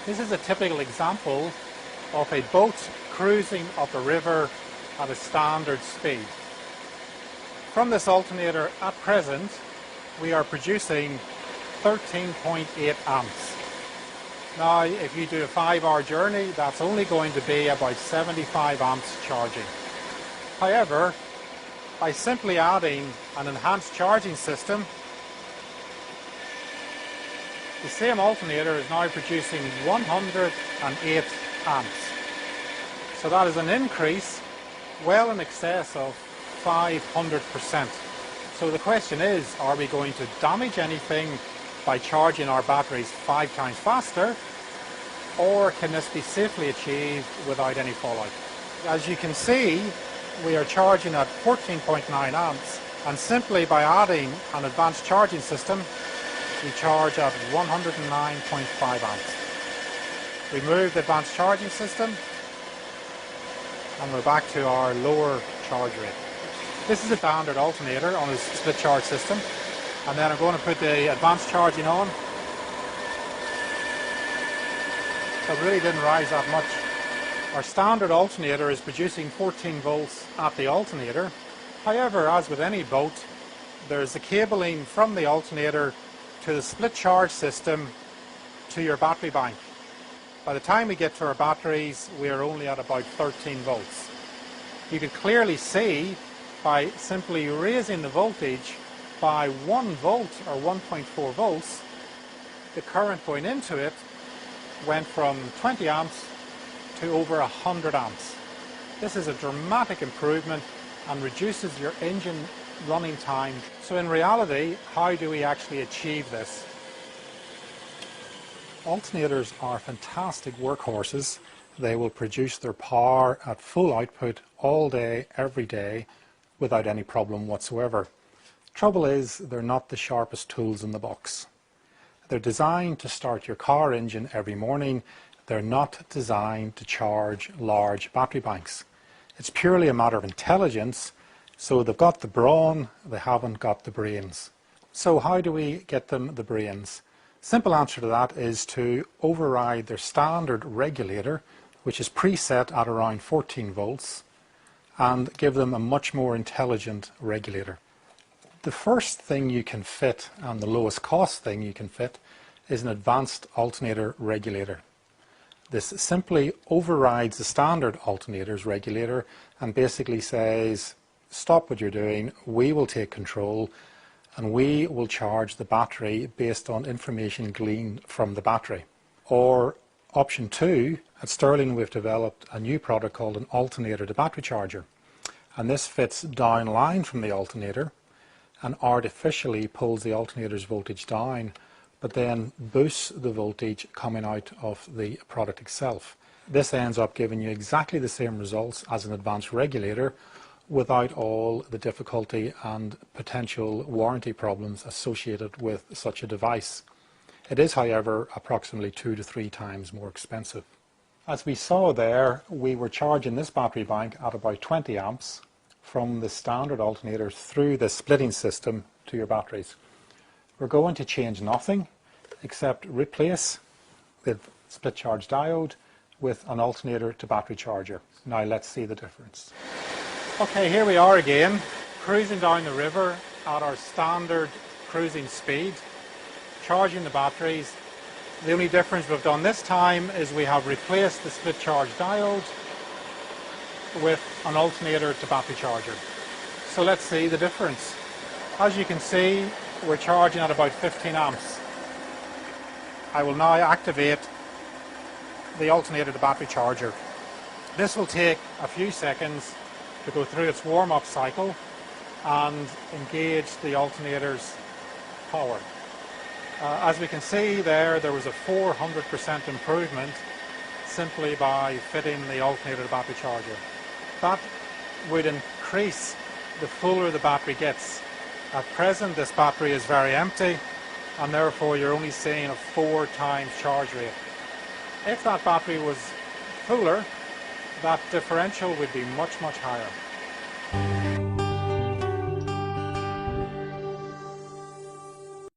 This is a typical example of a boat cruising up a river at a standard speed. From this alternator at present, we are producing 13.8 amps. Now, if you do a 5-hour journey, that's only going to be about 75 amps charging. However, by simply adding an enhanced charging system, the same alternator is now producing 108 amps. So that is an increase well in excess of 500%. So the question is, are we going to damage anything by charging our batteries 5 times faster, or can this be safely achieved without any fallout? As you can see, we are charging at 14.9 amps, and simply by adding an advanced charging system, we charge at 109.5 amps. Remove the advanced charging system, and we're back to our lower charge rate. This is a standard alternator on a split charge system, and then I'm going to put the advanced charging on. So it really didn't rise that much. Our standard alternator is producing 14 volts at the alternator. However, as with any boat, there's the cabling from the alternator to the split charge system to your battery bank. By the time we get to our batteries, we are only at about 13 volts. You can clearly see by simply raising the voltage by 1 volt or 1.4 volts, the current going into it went from 20 amps to over 100 amps. This is a dramatic improvement and reduces your engine running time. So in reality, how do we actually achieve this? Alternators are fantastic workhorses. They will produce their power at full output all day, every day, without any problem whatsoever. Trouble is, they're not the sharpest tools in the box. They're designed to start your car engine every morning. They're not designed to charge large battery banks. It's purely a matter of intelligence. So they've got the brawn, they haven't got the brains. So how do we get them the brains? Simple answer to that is to override their standard regulator, which is preset at around 14 volts, and give them a much more intelligent regulator. The first thing you can fit, and the lowest cost thing you can fit, is an advanced alternator regulator. This simply overrides the standard alternator's regulator and basically says, stop what you're doing, we will take control, and we will charge the battery based on information gleaned from the battery. Or option 2, at Sterling we've developed a new product called an alternator to battery charger, and this fits down line from the alternator and artificially pulls the alternator's voltage down, but then boosts the voltage coming out of the product itself. This ends up giving you exactly the same results as an advanced regulator without all the difficulty and potential warranty problems associated with such a device. It is, however, approximately 2 to 3 times more expensive. As we saw there, we were charging this battery bank at about 20 amps from the standard alternator through the splitting system to your batteries. We're going to change nothing except replace the split charge diode with an alternator to battery charger. Now let's see the difference. Okay, here we are again, cruising down the river at our standard cruising speed, charging the batteries. The only difference we've done this time is we have replaced the split charge diode with an alternator to battery charger. So let's see the difference. As you can see, we're charging at about 15 amps. I will now activate the alternator to battery charger. This will take a few seconds to go through its warm-up cycle and engage the alternator's power. As we can see there was a 400% improvement simply by fitting the alternator to battery charger. That would increase the fuller the battery gets. At present, this battery is very empty, and therefore you're only seeing a 4 times charge rate. If that battery was fuller, that differential would be much, much higher.